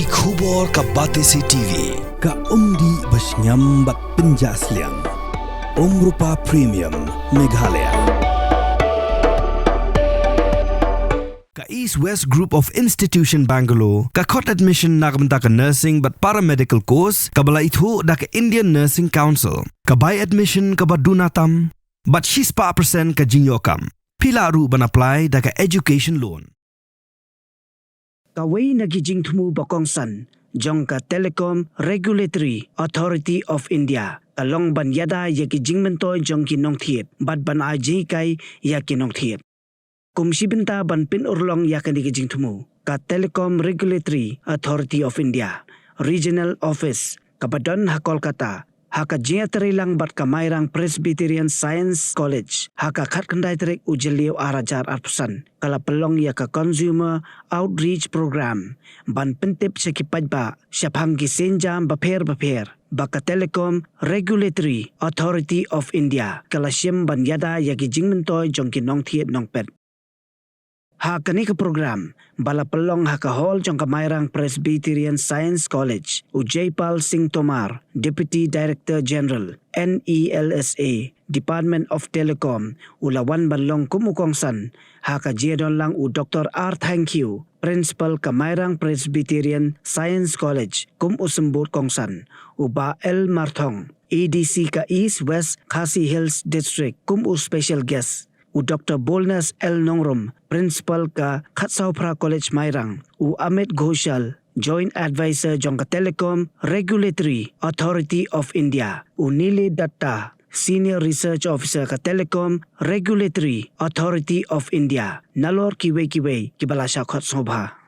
Ki khubor ka Batesi TV. Ka umdi basnyam bat penjasliang. Rupa Premium Meghalaya. Ka East West Group of Institution Bangalore. Ka khot admission nakabenta ka nursing but paramedical course. Ka bala ithu da ka Indian Nursing Council. Ka buy admission ka badunatam. But she's pa percent ka jinyokam. Pila ru ban apply da ka education loan. Kaway nagijing tumu bakong san. Jong ka Telecom Regulatory Authority of India. Kalong ban yada yaki jingmentoy jong kinong thiet. Bad ban ajay kay yakinong thiet. Kum sibenta ban pin urlong yakani gijing tumu. Ka Telecom Regulatory Authority of India. Regional Office. Kabadon ha Kolkata. Haka jingatari lang bat ka Mairang Presbyterian Science College. Haka khatkandai trek ujeliw arajar arpusan. Kala pelong ya ka Consumer Outreach Program. Ban pentip sekipajba. Syapang gisenjam baper. Baka Telecom Regulatory Authority of India. Kala siyem ban yada ya gijingmentoy jong kinong thiet nong pet. Haka ni ka program, bala pelong haka hall jong ka Mairang Presbyterian Science College, Ujaypal Singh Tomar, Deputy Director General, NELSA, Department of Telecom, ulawan banlong kumukongsan, haka jedon lang u Dr. R. Thank you, Principal ka Mairang Presbyterian Science College, usembut kongsan, uba L. Marthong, ADC ka East West Khasi Hills District, Special Guest, u Dr. Bolnas L. Nongrum, Principal ka Khatsaupra College Mairang, u Amit Ghoshal, Joint Advisor jong ka Telecom Regulatory Authority of India, u Nili Datta, Senior Research Officer ka Telecom Regulatory Authority of India, Nalor Kiwe Kibalasya Khotsobha.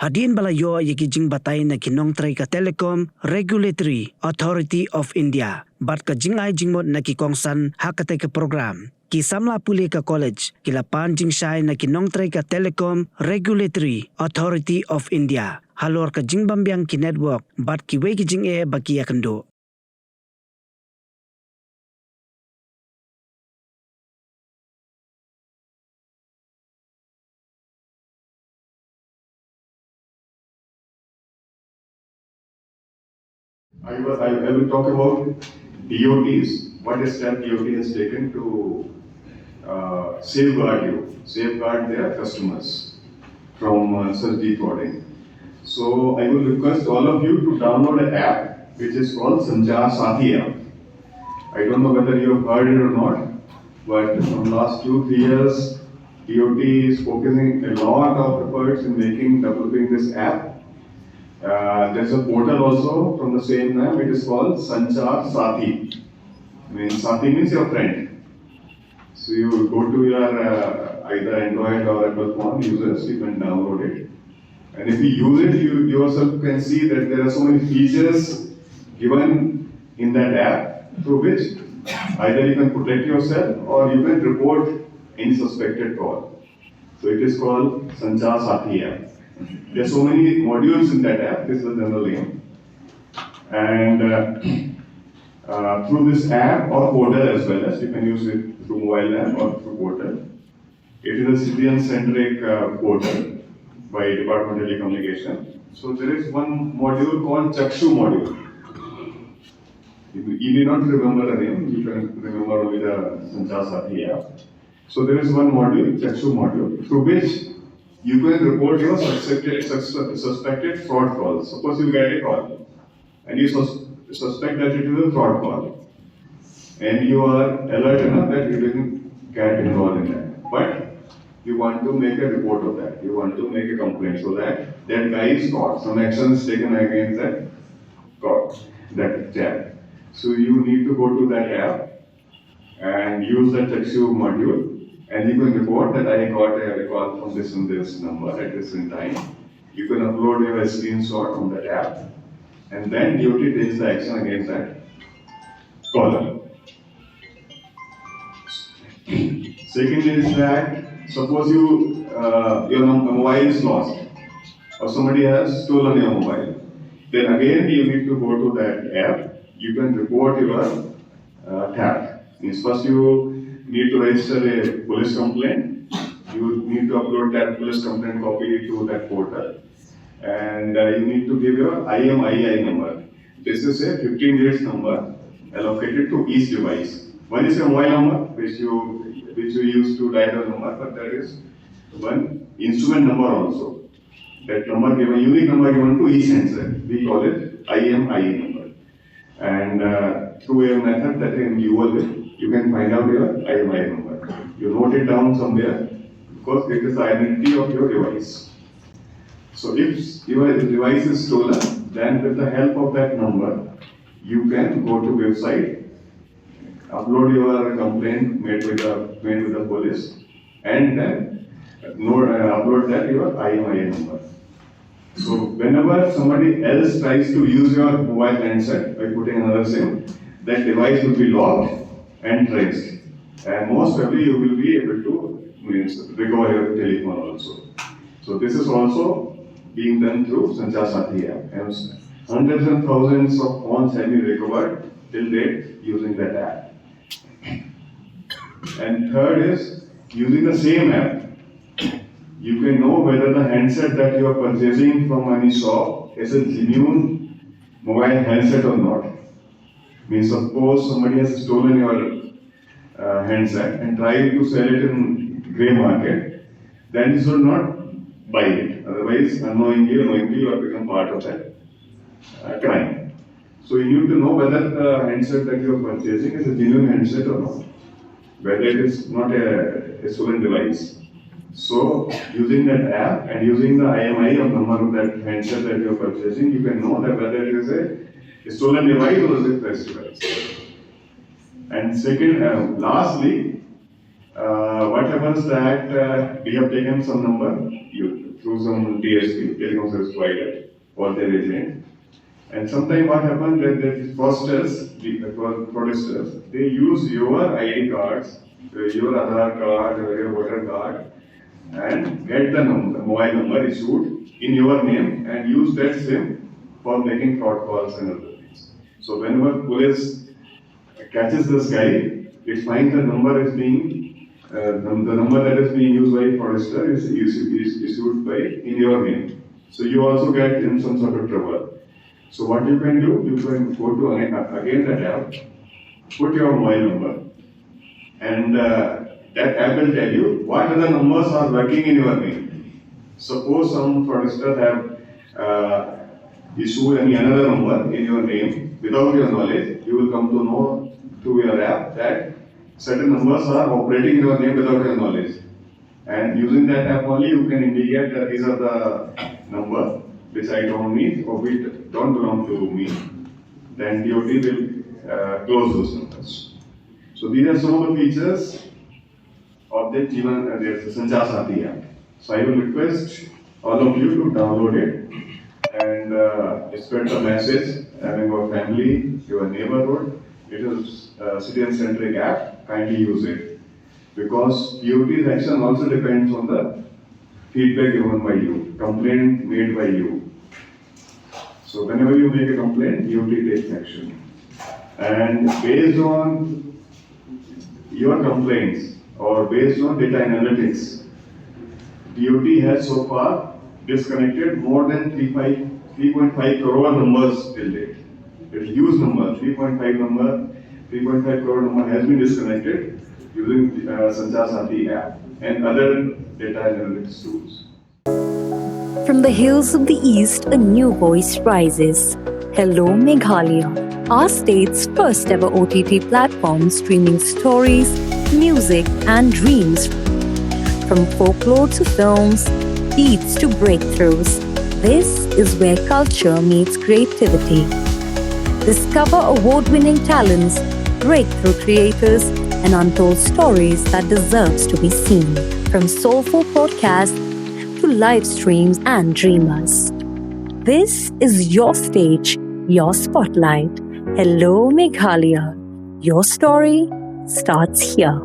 Hadin balayo yikijing batay na kinong Trai ka Telecom Regulatory Authority of India. Bat ka jingay jingmot na kikongsan hakatay ka program. Kisamla puli ka college, kilapan jingshay na kinong Trai ka Telecom Regulatory Authority of India. Halor ka jingbambyang ki network, bat kiwe kijing bakiya kendo. I will talk about DOTs. What step DOT has taken to safeguard their customers from such defrauding. So I will request all of you to download an app which is called Sanchar Sathi app. I don't know whether you have heard it or not, but from last 2-3 years, DOT is focusing a lot of efforts in developing this app. There's a portal also from the same name. It is called Sanchar Sathi. Sathi means your friend. So you go to your either Android or Apple phone users, you can download it. And if you use it, you yourself can see that there are so many features given in that app through which either you can protect yourself or you can report any suspected fraud. So it is called Sanchar Sathi app. There are so many modules in that app. This is the general name. And through this app or portal as well as you can use it through mobile app or through portal. It is a citizen-centric portal by Department of Telecommunication. So there is one module called Chakshu module. You may not remember the name. You can remember only the Sanchar Sathi app. So there is one module, Chakshu module, through which you can report your suspected fraud call. Suppose you get a call and you suspect that it is a fraud call and you are alert enough that you didn't get involved in that. But you want to make a report of that. You want to make a complaint so that that guy is caught. Some action is taken against that chap. So you need to go to that app and use the Chakshu module. And you can report that I got a call from this and this number at this time. You can upload your screenshot on that app. And then DOT takes the action against that caller. Second is that suppose your mobile is lost or somebody has stolen your mobile. Then again you need to go to that app. You can report your theft. Means first you need to register a police complaint. You need to upload that police complaint copy to that portal. and you need to give your IMEI number. This is a 15-digit number allocated to each device. One is a mobile number which you use to dial the number, but there is one instrument number also. That number given, unique number given to each handset. We call it IMEI number. And through a method that in Google, you can find out your IMEI number. You note it down somewhere because it is the identity of your device. So if your device is stolen, then with the help of that number, you can go to website, upload your complaint made with the police, and then upload that your IMEI number. So whenever somebody else tries to use your mobile handset by putting another SIM, that device will be locked and traced. And most probably you will be able to recover your telephone also. So this is also being done through Sanchar Sathi app. And hundreds and thousands of phones have been recovered till date using that app. And third is using the same app. You can know whether the handset that you are purchasing from any shop is a genuine mobile handset or not. Means suppose somebody has stolen your handset and tried to sell it in grey market, then you should not buy it. Otherwise, unknowingly you have become part of that crime. So you need to know whether the handset that you are purchasing is a genuine handset or not. Whether it is not a stolen device. So, using that app and using the IMEI of number of that handset that you are purchasing, you can know that whether it is a stolen device or is a fresh device. And second, lastly, what happens that we have taken some number through some TSP, telecom service provider, or their agent, and sometimes what happens that the fraudsters, they use your ID cards, your Aadhaar card, or your voter card, and get the mobile number issued in your name and use that SIM for making fraud calls and other things. So whenever police catches this guy, it finds the number is being the number that is being used by fraudster is issued by in your name. So you also get in some sort of trouble. So what you can do, you can go to again that app, put your mobile number, and that app will tell you what other numbers are working in your name. Suppose some fraudster have issued any another number in your name without your knowledge, you will come to know through your app that certain numbers are operating in your name without your knowledge. And using that app only, you can indicate that these are the numbers which I don't need or which don't belong to me. Then DOT will close those numbers. So these are some of the features of the Sanchar Sathi app. So I will request all of you to download it and spread the message among your family, your neighborhood. It is a citizen-centric app. Kindly use it because DOT's action also depends on the feedback given by you, complaint made by you. So whenever you make a complaint, DOT takes action. And based on your complaints or based on data analytics, DOT has so far disconnected more than 3.5 crore numbers till date. It's a huge number, 3.5 crore number has been disconnected using Sanchar Sathi app and other data analytics tools. From the hills of the east, a new voice rises. Hello Meghalaya, our state's first ever OTT platform streaming stories, music and dreams. From folklore to films, beats to breakthroughs, this is where culture meets creativity. Discover award-winning talents, breakthrough creators, and untold stories that deserves to be seen. From soulful podcasts to live streams and dreamers. This is your stage, your spotlight. Hello Meghalaya. Your story starts here.